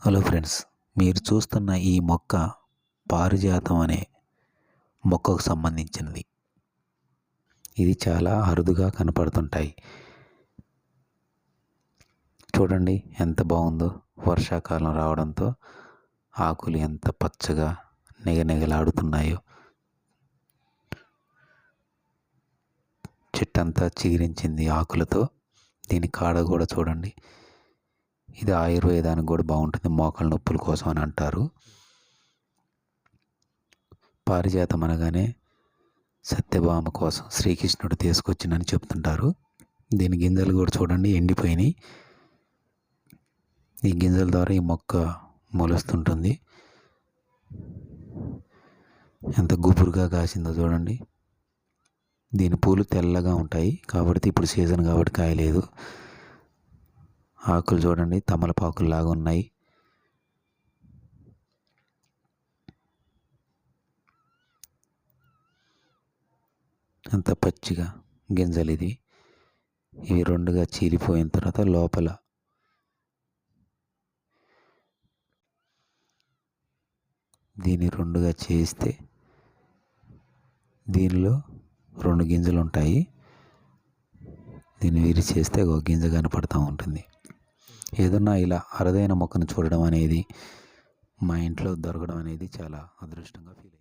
Hello friends, మీరు చూస్తున్న ఈ మొక్క పారిజాతం అనే మొక్కకు సంబంధించినది. ఇది చాలా అరుదుగా కనపడుతుంటాయి. చూడండి ఎంత బాగుందో. వర్షాకాలం రావడంతో ఆకులు ఎంత పచ్చగా నిగనిగలాడుతున్నాయో. చెట్టంతా చిగురించింది ఆకులతో. దీని కాడ కూడా చూడండి. ఇది ఆయుర్వేదానికి కూడా బాగుంటుంది. మోకాళ్ళ నొప్పుల కోసం అని అంటారు. పారిజాతం అనగానే సత్యభామ కోసం శ్రీకృష్ణుడు తీసుకొచ్చిందని చెప్తుంటారు. దీని గింజలు కూడా చూడండి ఎండిపోయినాయి. ఈ గింజల ద్వారా ఈ మొక్క మొలుస్తుంటుంది. ఎంత గుబురుగా కాసిందో చూడండి. దీని పూలు తెల్లగా ఉంటాయి కాబట్టి ఇప్పుడు సీజన్ కాబట్టి కాయలేదు. ఆకులు చూడండి తమలపాకుల్లాగా ఉన్నాయి. అంత పచ్చిగా గింజలు ఇవి రెండుగా చీలిపోయిన తర్వాత లోపల దీన్ని రెండుగా చేస్తే దీనిలో 2 గింజలు ఉంటాయి. దీన్ని విరిచేస్తే ఒక గింజ కనపడుతూ ఉంటుంది. ఏదన్నా ఇలా అరుదైన మొక్కను చూడడం అనేది, మా ఇంట్లో దొరకడం అనేది చాలా అదృష్టంగా ఫీల్ అవుతుంది.